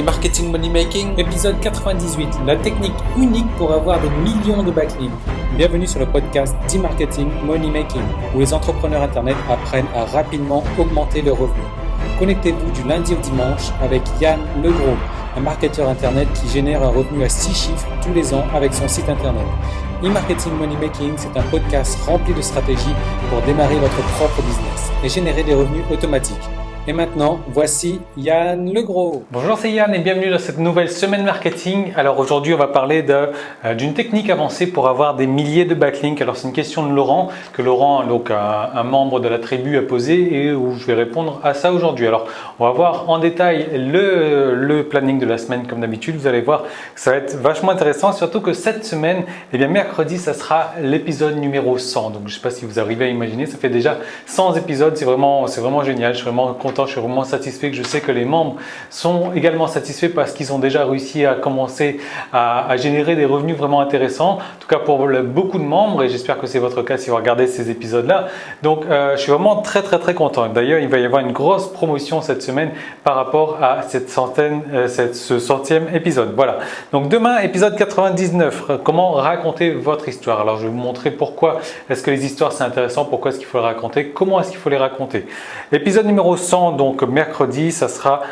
Marketing Money Making, épisode 98, la technique unique pour avoir des millions de backlinks. Bienvenue sur le podcast d'e-marketing Money Making, où les entrepreneurs internet apprennent à rapidement augmenter leurs revenus. Connectez-vous du lundi au dimanche avec Yann Legros, un marketeur internet qui génère un revenu à 6 chiffres tous les ans avec son site internet. E-marketing Money Making, c'est un podcast rempli de stratégies pour démarrer votre propre business et générer des revenus automatiques. Et maintenant, voici Yann Legros. Bonjour, c'est Yann et bienvenue dans cette nouvelle semaine marketing. Alors aujourd'hui, on va parler d'une technique avancée pour avoir des milliers de backlinks. Alors c'est une question de Laurent, que Laurent, donc un membre de la tribu, a posée et où je vais répondre à ça aujourd'hui. Alors on va voir en détail le planning de la semaine comme d'habitude. Vous allez voir que ça va être vachement intéressant, surtout que cette semaine, eh bien mercredi, ça sera l'épisode numéro 100. Donc je ne sais pas si vous arrivez à imaginer, ça fait déjà 100 épisodes, c'est vraiment génial. Je suis vraiment content. Je suis vraiment satisfait, que je sais que les membres sont également satisfaits parce qu'ils ont déjà réussi à commencer à générer des revenus vraiment intéressants. En tout cas pour beaucoup de membres, et j'espère que c'est votre cas si vous regardez ces épisodes-là. Donc je suis vraiment très content. D'ailleurs, il va y avoir une grosse promotion cette semaine par rapport à ce centième épisode. Voilà. Donc demain, épisode 99, comment raconter votre histoire. Alors je vais vous montrer pourquoi est-ce que les histoires c'est intéressant, pourquoi est-ce qu'il faut les raconter, comment est-ce qu'il faut les raconter. Épisode numéro 100, donc mercredi, ça sera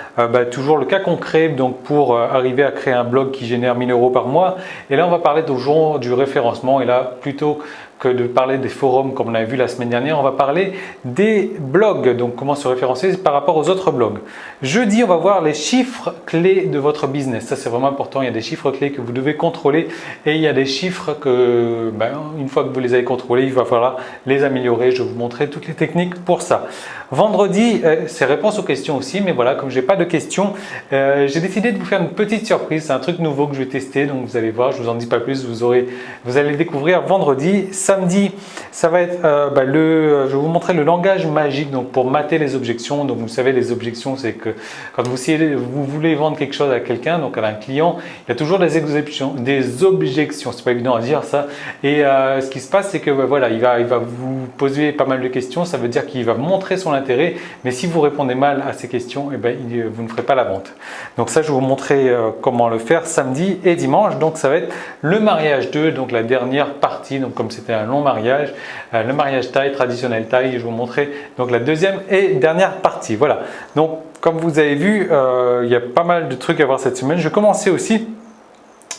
toujours le cas concret donc pour arriver à créer un blog qui génère 1000 € par mois. Et là, on va parler toujours du référencement. Et là, plutôt que de parler des forums comme on a vu la semaine dernière, on va parler des blogs, donc comment se référencer par rapport aux autres blogs. Jeudi, on va voir les chiffres clés de votre business. Ça, c'est vraiment important. Il y a des chiffres clés que vous devez contrôler et il y a des chiffres que, une fois que vous les avez contrôlés, il va falloir les améliorer. Je vais vous montrer toutes les techniques pour ça. Vendredi, c'est réponse aux questions aussi, mais voilà, comme je n'ai pas de questions, j'ai décidé de vous faire une petite surprise. C'est un truc nouveau que je vais tester, donc vous allez voir, je ne vous en dis pas plus, vous allez le découvrir vendredi. Samedi, ça va être, je vais vous montrer le langage magique donc pour mater les objections. Donc vous savez, les objections, c'est que quand vous voulez vendre quelque chose à quelqu'un, donc à un client, il y a toujours des objections. C'est pas évident à dire ça. Et ce qui se passe, c'est que voilà, il va vous poser pas mal de questions. Ça veut dire qu'il va montrer son intérêt, mais si vous répondez mal à ces questions, vous ne ferez pas la vente. Donc ça, je vais vous montrer comment le faire samedi et dimanche. Donc ça va être le mariage 2, donc la dernière partie. Donc comme c'était un long mariage, le mariage taille, traditionnel taille, je vais vous montrer donc la deuxième et dernière partie. Voilà. Donc comme vous avez vu, il y a pas mal de trucs à voir cette semaine. Je vais commencer aussi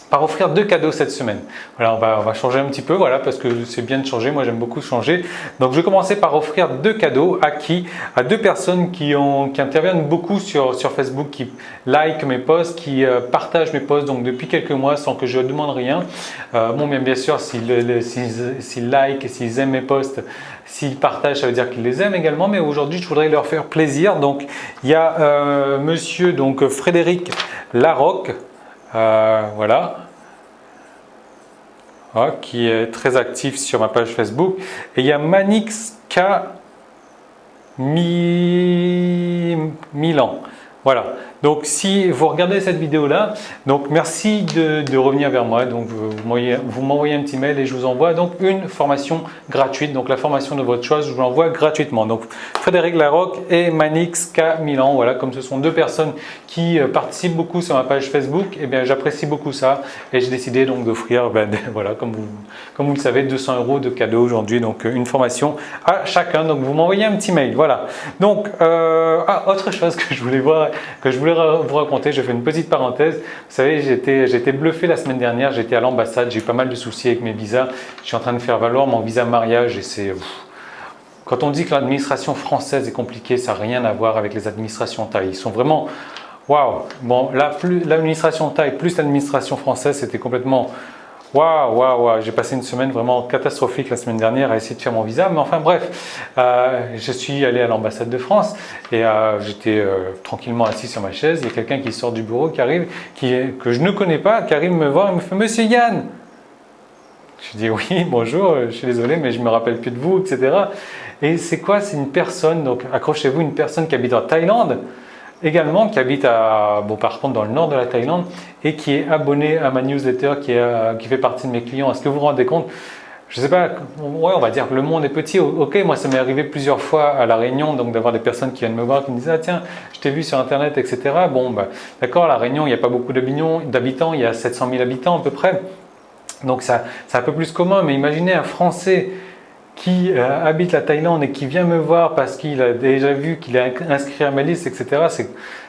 par offrir 2 cadeaux cette semaine. Voilà, on va changer un petit peu, voilà, parce que c'est bien de changer. Moi, j'aime beaucoup changer. Donc, je vais commencer par offrir 2 cadeaux à 2 personnes qui interviennent beaucoup sur Facebook, qui like mes posts, qui partagent mes posts donc depuis quelques mois sans que je demande rien. Bien sûr, s'ils like et s'ils aiment mes posts, s'ils partagent, ça veut dire qu'ils les aiment également. Mais aujourd'hui, je voudrais leur faire plaisir. Donc, il y a monsieur donc Frédéric Larocque. Voilà, qui est très actif sur ma page Facebook. Et il y a Manix K Milan. Voilà. Donc si vous regardez cette vidéo là, donc merci de revenir vers moi. Donc vous m'envoyez un petit mail et je vous envoie donc une formation gratuite. Donc la formation de votre choix, je vous l'envoie gratuitement. Donc Frédéric Larocque et Manix K Milan. Voilà, comme ce sont 2 personnes qui participent beaucoup sur ma page Facebook, et bien j'apprécie beaucoup ça et j'ai décidé donc d'offrir, voilà, comme vous le savez, 200 € de cadeau aujourd'hui. Donc une formation à chacun. Donc vous m'envoyez un petit mail. Voilà. Donc autre chose que je voulais vous raconter, je fais une petite parenthèse. Vous savez, j'étais bluffé la semaine dernière, j'étais à l'ambassade, j'ai eu pas mal de soucis avec mes visas. Je suis en train de faire valoir mon visa mariage et c'est... Quand on dit que l'administration française est compliquée, ça n'a rien à voir avec les administrations thaï. Ils sont vraiment... Waouh! Bon, là, plus l'administration thaï plus l'administration française, c'était complètement... Waouh, j'ai passé une semaine vraiment catastrophique la semaine dernière à essayer de faire mon visa. Mais enfin bref, je suis allé à l'ambassade de France et j'étais tranquillement assis sur ma chaise. Il y a quelqu'un qui sort du bureau, qui arrive, que je ne connais pas, qui arrive me voir et me fait « Monsieur Yann !» Je dis « Oui, bonjour, je suis désolé, mais je ne me rappelle plus de vous, etc. » Et c'est quoi? C'est une personne, donc accrochez-vous, une personne qui habite en Thaïlande, également qui habite par contre dans le nord de la Thaïlande et qui est abonné à ma newsletter, qui fait partie de mes clients. Est-ce que vous vous rendez compte? je sais pas, ouais, on va dire que le monde est petit. Ok, moi ça m'est arrivé plusieurs fois à La Réunion, donc d'avoir des personnes qui viennent me voir, qui me disent ah tiens, je t'ai vu sur internet, etc. Bon, bah, d'accord, La Réunion, il n'y a pas beaucoup d'habitants, il y a 700 000 habitants à peu près, donc c'est un peu plus commun. Mais imaginez un Français qui habite la Thaïlande et qui vient me voir parce qu'il a déjà vu qu'il est inscrit à ma liste, etc.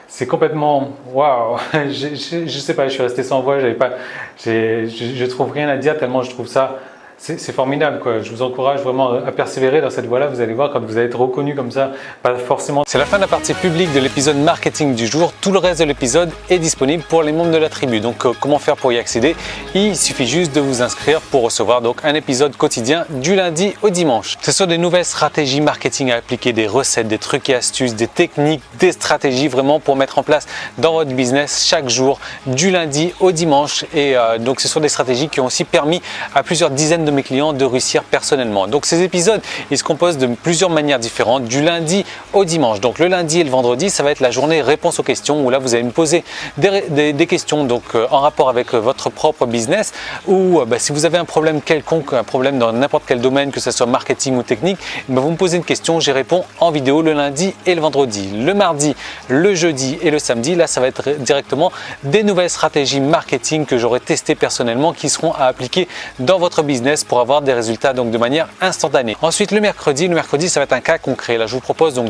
C'est complètement waouh. Je sais pas, je suis resté sans voix, je trouve rien à dire tellement je trouve ça. C'est formidable, quoi. Je vous encourage vraiment à persévérer dans cette voie-là. Vous allez voir, quand vous allez être reconnu comme ça, pas forcément. C'est la fin de la partie publique de l'épisode marketing du jour. Tout le reste de l'épisode est disponible pour les membres de la tribu. Donc, comment faire pour y accéder? Il suffit juste de vous inscrire pour recevoir donc un épisode quotidien du lundi au dimanche. Ce sont des nouvelles stratégies marketing à appliquer, des recettes, des trucs et astuces, des techniques, des stratégies vraiment pour mettre en place dans votre business chaque jour, du lundi au dimanche. Et donc, ce sont des stratégies qui ont aussi permis à plusieurs dizaines de mes clients de réussir personnellement. Donc ces épisodes, ils se composent de plusieurs manières différentes, du lundi au dimanche. Donc le lundi et le vendredi, ça va être la journée réponse aux questions, où là vous allez me poser des questions donc en rapport avec votre propre business, ou si vous avez un problème quelconque, un problème dans n'importe quel domaine, que ce soit marketing ou technique, vous me posez une question, j'y réponds en vidéo le lundi et le vendredi. Le mardi, le jeudi et le samedi, là ça va être directement des nouvelles stratégies marketing que j'aurai testées personnellement, qui seront à appliquer dans votre business pour avoir des résultats donc de manière instantanée. Ensuite le mercredi ça va être un cas concret. Là je vous propose donc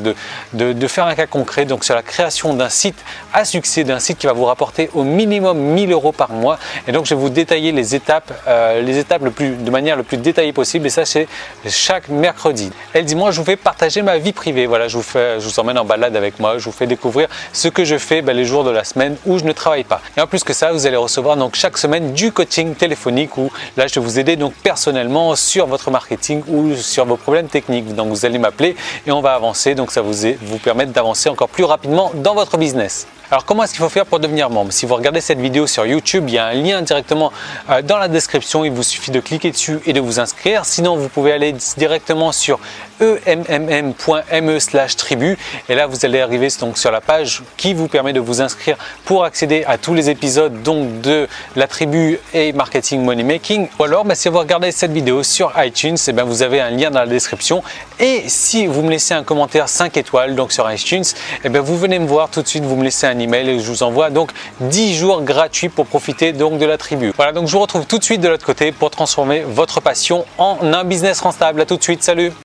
de faire un cas concret donc sur la création d'un site à succès, d'un site qui va vous rapporter au minimum 1000 € par mois. Et donc je vais vous détailler les étapes de manière le plus détaillée possible, et ça c'est chaque mercredi. Et le dimanche je vous fais partager ma vie privée. Voilà, je vous emmène en balade avec moi, je vous fais découvrir ce que je fais les jours de la semaine où je ne travaille pas. Et en plus que ça, vous allez recevoir donc chaque semaine du coaching téléphonique, où là je vais vous aider donc personnellement sur votre marketing ou sur vos problèmes techniques. Donc vous allez m'appeler et on va avancer, donc ça vous permettre d'avancer encore plus rapidement dans votre business. Alors comment est-ce qu'il faut faire pour devenir membre? Si vous regardez cette vidéo sur YouTube, il y a un lien directement dans la description, il vous suffit de cliquer dessus et de vous inscrire. Sinon vous pouvez aller directement sur emmm.me/tribu, et là vous allez arriver donc sur la page qui vous permet de vous inscrire pour accéder à tous les épisodes donc de la tribu et marketing money making. Ou alors si vous regardez cette vidéo sur iTunes, vous avez un lien dans la description, et si vous me laissez un commentaire 5 étoiles donc sur iTunes, vous venez me voir tout de suite, vous me laissez un email et je vous envoie donc 10 jours gratuits pour profiter donc de la tribu. Voilà, donc je vous retrouve tout de suite de l'autre côté pour transformer votre passion en un business rentable. À tout de suite, salut.